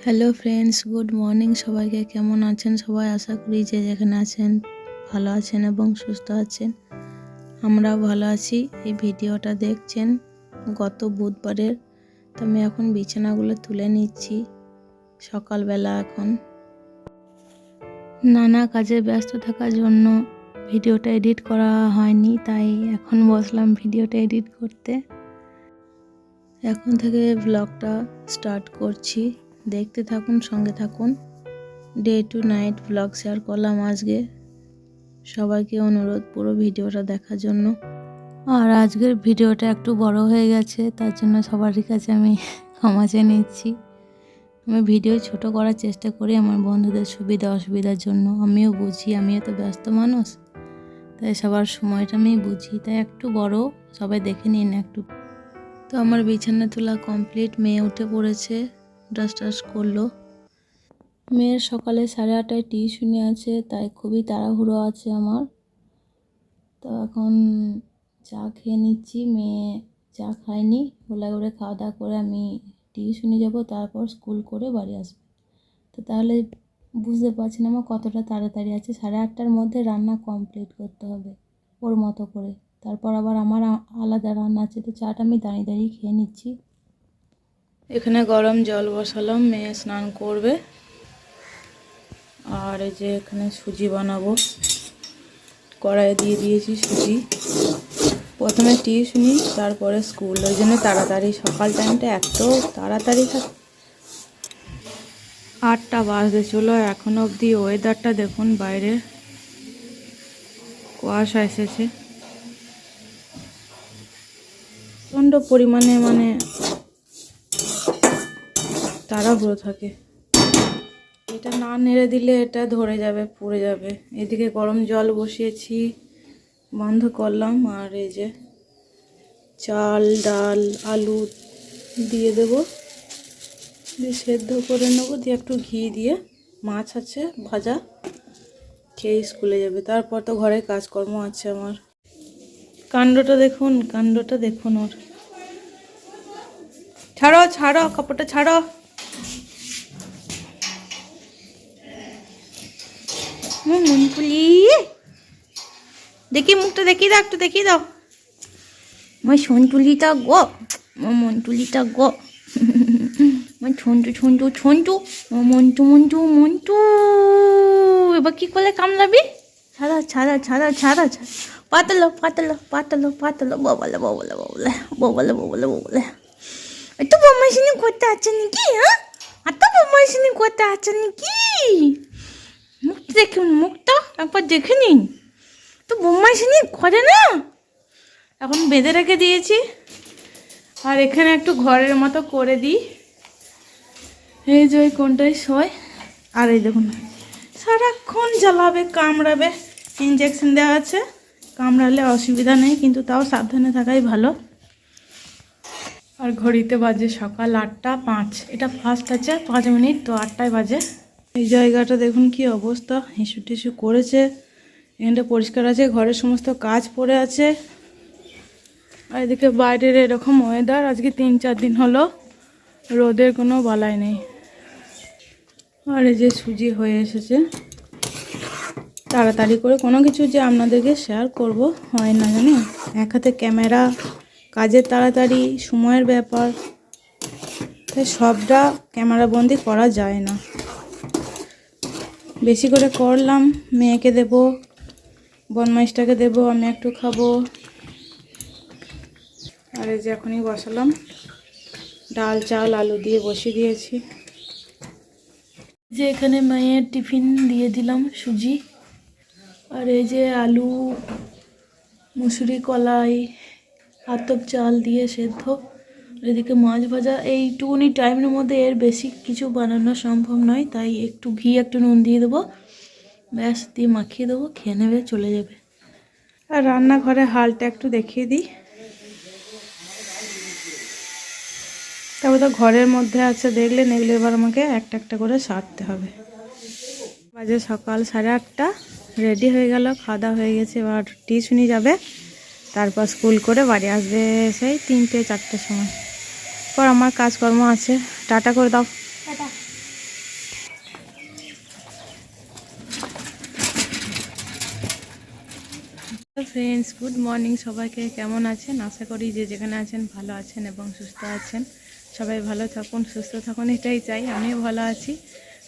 Hello friends, good morning সবাইকে। কেমন আছেন সবাই? আশা করি যে যেখানে আছেন ভালো আছেন এবং সুস্থ আছেন। আমরাও ভালো আছি। এই ভিডিওটা দেখছেন গত বুধবারের। তো আমি এখন বিছানাগুলো তুলে নিচ্ছি সকালবেলা। এখন নানা কাজে ব্যস্ত থাকার জন্য ভিডিওটা এডিট করা হয়নি, তাই এখন বসলাম ভিডিওটা এডিট করতে। এখন থেকে ব্লগটা স্টার্ট করছি, দেখতে থাকুন, সঙ্গে থাকুন। Day to night blog share করলাম আজকে। সবাইকে অনুরোধ পুরো ভিডিওটা দেখার জন্য। আর আজকের ভিডিওটা একটু বড় হয়ে গেছে, তার জন্য সবারই কাছে আমি ক্ষমা চেয়ে নিচ্ছি। আমি ভিডিও ছোট করার চেষ্টা করি আমার বন্ধুদের সুবিধা অসুবিধার জন্য। আমিও বুঝি, আমিও তো ব্যস্ত মানুষ, তাই সবার সময়টা আমি বুঝি, তাই একটু বড়, সবাই দেখে নিন একটু। তো আমার বিছানা তোলা কমপ্লিট। মেয়ে উঠে পড়েছে, ব্রাশ টাশ করলো। মেয়ের সকালে 8:30টায় টিউশনি আছে, তাই খুবই তাড়াহুড়ো আছে আমার। তো এখন চা খেয়ে নিচ্ছি। মেয়ে চা খায়নি, ওলা করে খাওয়া দাওয়া করে আমি টিউশনি যাব, তারপর স্কুল করে বাড়ি আসবে। তো তাহলে বুঝতে পারছি না আমার কতটা তাড়াতাড়ি আছে। 8:30টার মধ্যে রান্না কমপ্লিট করতে হবে ওর মতো করে। তারপর আবার আমার আলাদা রান্না আছে, তো চাটা আমি দাঁড়িয়ে দাঁড়িয়ে খেয়ে নিচ্ছি। এখানে গরম জল বসালাম, মেয়ে স্নান করবে। আর এই যে এখানে সুজি বানাবো, কড়াইয়ে দিয়ে দিয়েছি সুজি। প্রথমে টিউশনি, তারপরে স্কুল, ওই জন্য তাড়াতাড়ি। সকাল টাইমটা এত তাড়াতাড়ি থাকে। 8টা বাজতে চলো, এখন অবধি ওয়েদারটা দেখুন, বাইরে কুয়াশা এসেছে প্রচণ্ড পরিমাণে, মানে তাড়াহুড়ো থাকে। এটা না নেড়ে দিলে এটা ধরে যাবে, পুড়ে যাবে। এদিকে গরম জল বসিয়েছি, বন্ধ করলাম। আর এই যে চাল, ডাল, আলু দিয়ে দেবো, দিয়ে সেদ্ধ করে নেবো, দিয়ে একটু ঘি দিয়ে। মাছ আছে ভাজা, খেয়ে স্কুলে যাবে। তারপর তো ঘরে কাজকর্ম আছে আমার। কাণ্ডটা দেখুন, কাণ্ডটা দেখুন ওর। ছাড়ো ছাড়ো, কাপড়টা ছাড়ো। মনপুলি, দেখি মুখটা দেখিয়ে দাও, একটু দেখিয়ে দাও। আমার সন্তুলিটা গো, আমার মন্তুলিটা গো, আমার ছন্টু ছন্টু ছন্টু, মন্টু মন্টু মন্টু। এবার কি করলে কামড়াবি? ছাড়া ছাড়া ছাড়া ছাড়া ছাড়া, পাতলো পাতলো পাতলো পাতলো, ববলে ববলে ববলে ববলে ববলে ববলে। এত বদমাইশিনি করতে আছে নাকি? হ্যাঁ, এত বদমাইশিনি করতে আছে নাকি? মুখটা দেখুন, মুখটা একবার দেখে নিন, তো বদমাইশিনি করে না। এখন বেঁধে রেখে দিয়েছি। আর এখানে একটু ঘরের মতো করে দিই, এই যে ওই কোনটায় শোয়। আর এই দেখুন, সারাক্ষণ জ্বালাবে, কামড়াবে। ইঞ্জেকশন দেওয়া আছে, কামড়ালে অসুবিধা নেই, কিন্তু তাও সাবধানে থাকাই ভালো। আর ঘড়িতে বাজে সকাল 8টা 5। এটা ফার্স্ট আছে 5 মিনিট, তো 8টায় বাজে। এই জায়গাটা দেখুন কি অবস্থা, হিসু টিসু করেছে। এখানটা পরিষ্কার আছে, ঘরের সমস্ত কাজ পড়ে আছে। আর এদিকে বাইরের এরকম ওয়েদার, আজকে 3-4 দিন হলো রোদের কোনো বালাই নেই। আর এই যে সুজি হয়ে এসেছে। তাড়াতাড়ি করে কোনো কিছু যে আপনাদেরকে শেয়ার করব হয় না, জানি। এক হাতে ক্যামেরা, কাজের তাড়াতাড়ি, সময়ের ব্যাপার, তাই সবটা ক্যামেরাবন্দি করা যায় না। বেশি করে করলাম, মেয়েকে দেবো, বনমাইশটাকে দেবো, আমি একটু খাবো। আর এই যে এখনই বসালাম, ডাল চাল আলু দিয়ে বসিয়ে দিয়েছি। যে এখানে মেয়ের টিফিন দিয়ে দিলাম সুজি। আর এই যে আলু, মুসুরি, কলাই, আতপ চাল দিয়ে সেদ্ধ। এদিকে মাছ ভাজা। এইটুকুনি টাইমের মধ্যে এর বেশি কিছু বানানো সম্ভব নয়, তাই একটু ঘি একটু নুন দিয়ে দেবো, ব্যাস, দিয়ে মাখিয়ে দেবো, খেয়ে নেবে, চলে যাবে। আর রান্নাঘরে হালটা একটু দেখিয়ে দিই। তবে তো ঘরের মধ্যে আছে, দেখলে নেগলে এবার আমাকে একটা একটা করে সারতে হবে। বাজে সকাল 8:30, রেডি হয়ে গেল, খাওয়া দাওয়া হয়ে গেছে। এবার টিউশনি যাবে, তারপর স্কুল করে বাড়ি আসবে সেই 3টে 4টের সময়। পর আমার কাজকর্ম আছে। টাটা করে দাও, টাটা। ফ্রেন্ডস, গুড মর্নিং সবাইকে। কেমন আছেন? আশা করি যে যেখানে আছেন ভালো আছেন এবং সুস্থ আছেন। সবাই ভালো থাকুন, সুস্থ থাকুন, এটাই চাই। আমিও ভালো আছি।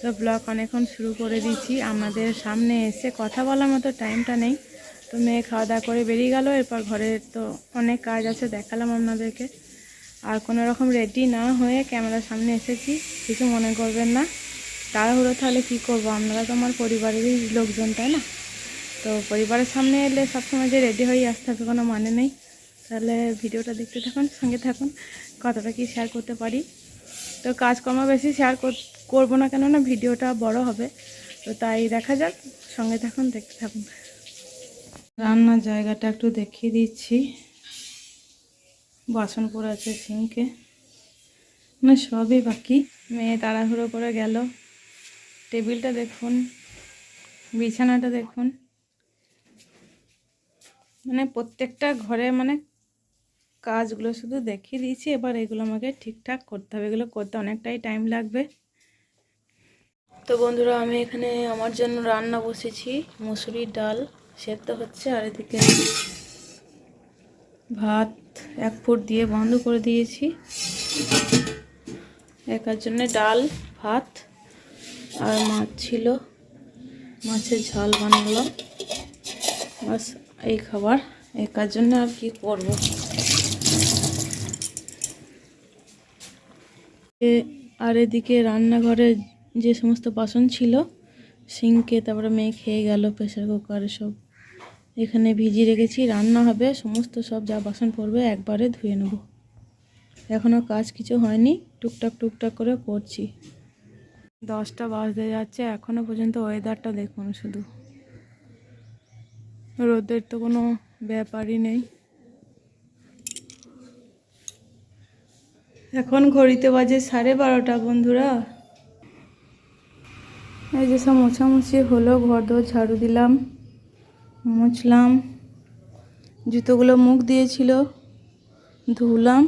তো ব্লগ অনেকক্ষণ শুরু করে দিয়েছি। আমাদের সামনে এসে কথা বলার মতো টাইমটা নেই। তো মেয়ে খাওয়া দাওয়া করে বেরিয়ে গেল। এরপর ঘরের তো অনেক কাজ আছে, দেখালাম আপনাদেরকে। আর কোনো রকম রেডি না হয়ে ক্যামেরার সামনে এসেছি, কিছু মনে করবেন না। তাড়াহুড়ো তাহলে কী করবো, আপনারা তো আমার পরিবারেরই লোকজন, তাই না? তো পরিবারের সামনে এলে সবসময় যে রেডি হয়ে আসতে হবে কোনো মানে নেই। তাহলে ভিডিওটা দেখতে থাকুন, সঙ্গে থাকুন, কতটা কি শেয়ার করতে পারি। তো কাজকর্ম বেশি শেয়ার করবো না, কেননা ভিডিওটা বড় হবে। তো তাই দেখা যাক, সঙ্গে থাকুন, দেখতে থাকুন। রান্নার জায়গাটা একটু দেখিয়ে দিচ্ছি। বাসন পড়ে আছে সিঙ্কে, মানে সবই বাকি। মেয়ে তাড়াহুড়ো করে গেল। টেবিলটা দেখুন, বিছানাটা দেখুন, মানে প্রত্যেকটা ঘরে মানে কাজগুলো শুধু দেখিয়ে দিয়েছি। এবার এগুলো আমাকে ঠিকঠাক করতে হবে। এগুলো করতে অনেকটাই টাইম লাগবে। তো বন্ধুরা, আমি এখানে আমার জন্য রান্না বসেছি। মুসুরির ডাল সেদ্ধ হচ্ছে, আর এদিকে ভাত 1 ফুট দিয়ে বন্ধ করে দিয়েছি। একার জন্য ডাল, ভাত আর মাছ ছিল, মাছের ঝাল বানালাম। বাস এই খাবার, একার জন্য আর কি করব। আর এদিকে রান্নাঘরে যে সমস্ত বাসন ছিল সিঙ্কে, তারপরে মেয়ে খেয়ে গেল, প্রেসার কুকারে সব এখানে ভিজিয়ে রেখেছি। রান্না হবে, সমস্ত সব যা বাসন পড়বে একবারে ধুয়ে নেব। এখনও কাজ কিছু হয়নি, টুকটাক টুকটাক করে করছি। 10টা বাজতে যাচ্ছে, এখনও পর্যন্ত ওয়েদারটা দেখুন শুধু। রোদের তো কোনো ব্যাপারই নেই। এখন ঘড়িতে বাজে 12:30 বন্ধুরা। এই যে সব মোছামুছি হলো, ঘর দোর ঝাড়ু দিলাম, মুছলাম, জুতোগুলো মুখ দিয়েছিল ধুলাম।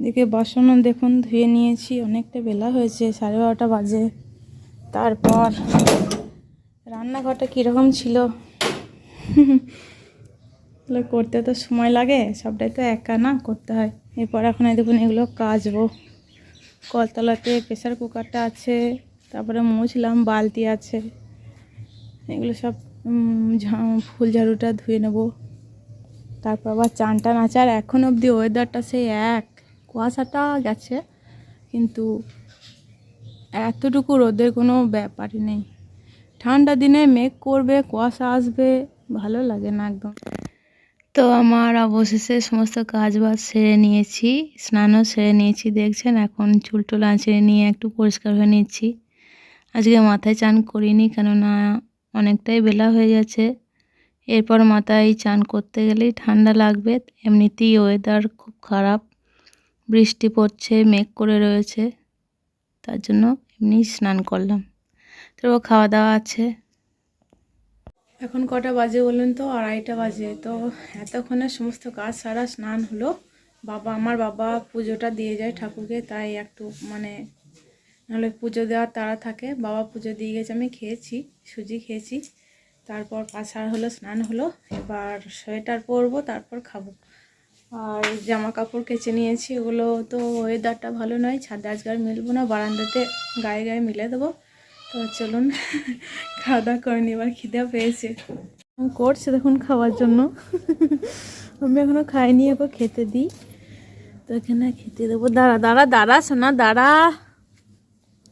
এদিকে বাসনও দেখুন ধুয়ে নিয়েছি। অনেকটা বেলা হয়েছে, 12:30 বাজে। তারপর রান্নাঘরটা কীরকম ছিল করতে তো সময় লাগে, সবটাই তো একা না করতে হয়। এরপর এখন এই দেখুন এগুলো কাচবো। কলতলাতে প্রেসার কুকারটা আছে, তারপরে মুছলাম, বালতি আছে, এগুলো সব ফুল ঝাড়ুটা ধুয়ে নেব। তারপর আবার চান টান আছে। আর এখন অবধি ওয়েদারটা সেই এক, কুয়াশাটা গেছে কিন্তু এতটুকু রোদের কোনো ব্যাপারই নেই। ঠান্ডা দিনে মেঘ করবে, কুয়াশা আসবে, ভালো লাগে না একদম। তো আমার অবশেষে সমস্ত কাজ বাজ সেরে নিয়েছি, স্নানও সেরে নিয়েছি দেখছেন। এখন চুল টুল আঁচড়ে নিয়ে একটু পরিষ্কার হয়ে নিচ্ছি। আজকে মাথায় চান করিনি, কেননা অনেকটাই বেলা হয়ে গেছে। এরপর মাথায় চান করতে গেলেই ঠান্ডা লাগবে। এমনিতেই ওয়েদার খুব খারাপ, বৃষ্টি পড়ছে, মেঘ করে রয়েছে, তার জন্য এমনি স্নান করলাম। তারপর খাওয়া দাওয়া আছে। এখন কটা বাজে বলুন তো? 2:30 বাজে। তো এতক্ষণে সমস্ত কাজ সারা, স্নান হলো। আমার বাবা পুজোটা দিয়ে যায় ঠাকুরকে, তাই একটু মানে নাহলে পুজো দেওয়ার তাড়া থাকে। বাবা পুজো দিয়ে গেছে, আমি খেয়েছি, সুজি খেয়েছি। তারপর কাজ সারা হলো, স্নান হলো। এবার সোয়েটার পরবো, তারপর খাবো। আর জামা কাপড় কেচে নিয়েছি, ওগুলো তো ওয়েদারটা ভালো নয়, ছাদে আজকে আর মিলবো না, বারান্দাতে গায়ে গায়ে মিলে দেবো। তো চলুন খাওয়া দাওয়া করে নি, এবার খিদে পেয়েছে, করছে দেখুন খাওয়ার জন্য। আমি এখনো খাইনি, এবার খেতে দিই। তো এখানে খেতে দেবো। দাঁড়া দাঁড়া দাঁড়া সোনা, দাঁড়া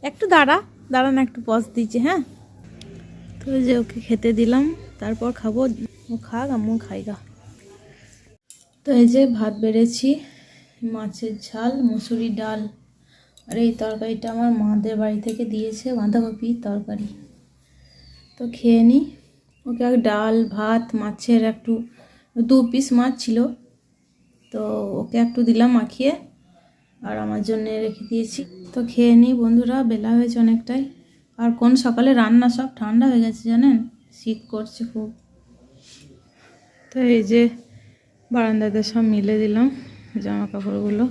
একটু, দাঁড়া দাঁড়া না, একটু পজ দিচ্ছে। হ্যাঁ, তো যে ওকে খেতে দিলাম, তারপর খাবো। ও খাক, আমিও খাইগা। তো এই যে ভাত বেড়েছি, মাছের ঝাল, মুসুরি ডাল, আর এই তরকারিটা আমার মাদের বাড়ি থেকে দিয়েছে, বাঁধাকপি তরকারি। তো খেয়ে নিই। ওকে এক ডাল, ভাত, মাছের একটু 2 পিস মাছ ছিল, তো ওকে একটু দিলাম মাখিয়ে, আর আমার জন্য রেখে দিয়েছি। তো খেয়ে নিই বন্ধুরা, বেলা হয়েছে অনেকটাই। আর কোন সকালে রান্না, সব ঠান্ডা হয়ে গেছে জানেন, শীত করছে খুব। তো এই যে বারান্দাতে সব মিলে দিলাম জামা কাপড়গুলো,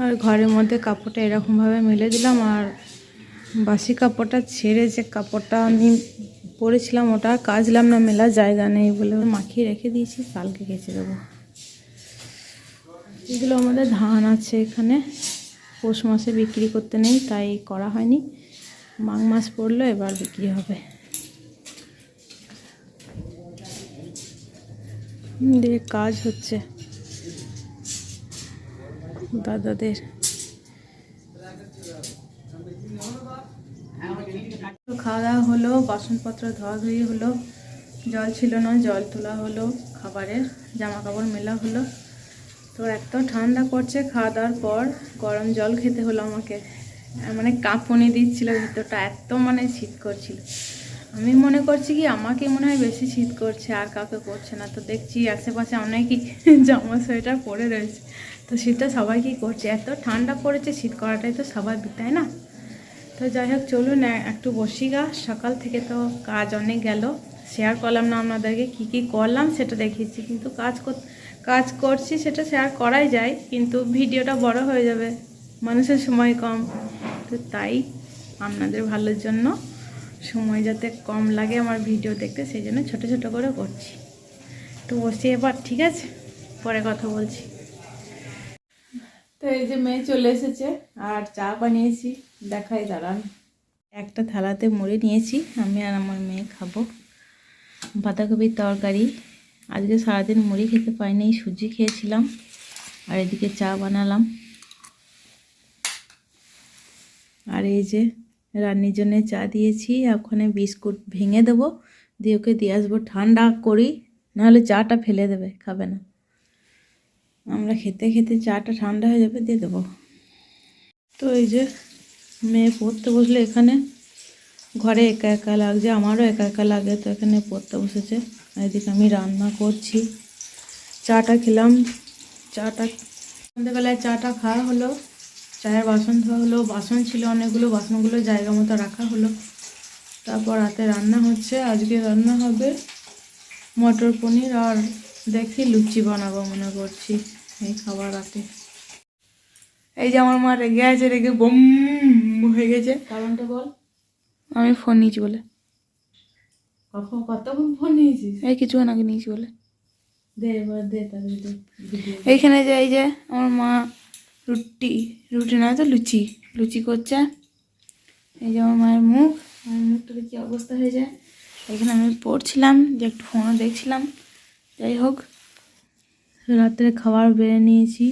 আর ঘরের মধ্যে কাপড়টা এরকমভাবে মিলে দিলাম। আর বাসি কাপড়টা ছেড়ে যে কাপড়টা আমি করেছিলাম, ওটা কাচলাম না, মেলা জায়গা নেই বলে মাখিয়ে রেখে দিয়েছি, কালকে কেচে দেবো। এগুলো আমাদের ধান আছে এখানে, পৌষ মাসে বিক্রি করতে নেই তাই করা হয়নি, মাঘ মাস পড়লো এবার বিক্রি হবে। দিয়ে কাজ হচ্ছে দাদাদের। খাওয়া দাওয়া হলো, বাসনপত্র ধোয়াধুয়ি হলো, জল ছিল না জল তোলা হলো, খাবারের জামা কাপড় মেলা হলো। তো এত ঠান্ডা করছে, খাওয়া দাওয়ার পর গরম জল খেতে হলো আমাকে, মানে কাঁপুনি দিচ্ছিল ভিতরটা, এত মানে শীত করছিল। আমি মনে করছি কি আমাকে মনে হয় বেশি শীত করছে, আর কাউকে করছে না। তো দেখছি আশেপাশে অনেকই জামা সোয়েটার পরে রয়েছে, তো শীতটা সবাইকেই করছে। এত ঠান্ডা পড়েছে, শীত করাটাই তো স্বাভাবিক, তাই না? তো যাই হোক চলুন একটু বসি গা, সকাল থেকে তো কাজ অনেক গেল, শেয়ার করলাম না আপনাদেরকে কী কী করলাম সেটা দেখিয়েছি, কিন্তু কাজ করছি সেটা শেয়ার করাই যায়, কিন্তু ভিডিওটা বড় হয়ে যাবে, মানুষের সময় কম। তো তাই আপনাদের ভালোর জন্য, সময় যাতে কম লাগে আমার ভিডিও দেখতে, সেই জন্য ছোটো ছোটো করে করছি। তো বসি এবার, ঠিক আছে, পরে কথা বলছি। তো এই যে মেয়ে চলে এসেছে আর চা বানিয়েছি, দেখাই দাঁড়ান। একটা থালাতে মুড়ি নিয়েছি, আমি আর আমার মেয়ে খাবো। বাঁধাকপির তরকারি, আজকে সারাদিন মুড়ি খেতে পাইনি, সুজি খেয়েছিলাম। আর এদিকে চা বানালাম। আর এই যে রান্নির জন্য চা দিয়েছি, ওখানে বিস্কুট ভেঙে দেবো, দিয়ে ওকে দিয়ে আসবো, ঠান্ডা করি, নাহলে চাটা ফেলে দেবে, খাবে না। আমরা খেতে খেতে চাটা ঠান্ডা হয়ে যাবে, দিয়ে দেবো। তো এই যে মেয়ে পড়তে বসলে এখানে, ঘরে একা একা লাগছে, আমারও একা একা লাগে, তো এখানে পড়তে বসেছে। এদিকে আমি রান্না করছি, চাটা খেলাম। সন্ধ্যেবেলায় চাটা খাওয়া হলো, চায়ের বাসন ধোয়া হলো, বাসন ছিল অনেকগুলো, বাসনগুলো জায়গা মতো রাখা হলো। তারপর রাতে রান্না হচ্ছে, আজকে রান্না হবে মটর পনির, আর দেখি লুচি বানাবো মনে করছি এই খাবার রাতে। এই যে আমার মা রেগে আছে, রেগে বম হয়ে গেছে। কারণটা বল। আমি ফোন নিয়েছি বলে। কতক্ষণ ফোন নিয়েছিস? এই কিছুক্ষণ আগে নিয়েছি বলে। দে এবার দে, তাহলে দে। এইখানে যে এই যে আমার মা রুটি না তো লুচি করছে। এই যে আমার মায়ের মুখটা কি অবস্থা হয়ে যায়। এখানে আমি পড়ছিলাম, যে একটু ফোনও দেখছিলাম। যাই হোক, রাত্রে খাবার বেড়ে নিয়েছি,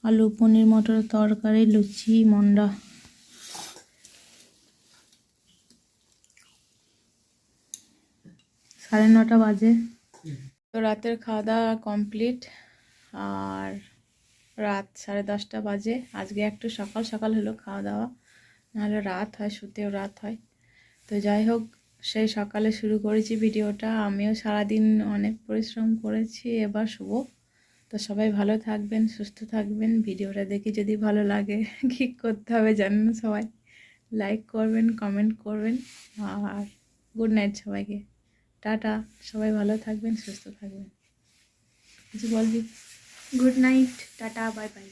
আলু পনির মটরের তরকারি, লুচি, মন্ডা। 9:30 বাজে। তো রাতের খাওয়া দাওয়া কমপ্লিট, আর রাত 10:30 বাজে। আজকে একটু সকাল সকাল হলো খাওয়া দাওয়া, নাহলে রাত হয়, শুতেও রাত হয়। তো যাই হোক, সেই সকালে শুরু করেছি ভিডিওটা, আমিও সারাদিন অনেক পরিশ্রম করেছি, এবার শুভ। তো সবাই ভালো থাকবেন, সুস্থ থাকবেন। ভিডিওটা দেখে যদি ভালো লাগে, কী করতে হবে জানেন সবাই, লাইক করবেন, কমেন্ট করবেন, আর গুড নাইট সবাইকে, টাটা। সবাই ভালো থাকবেন, সুস্থ থাকবেন। কিছু বলবি? Good night, tata, bye bye.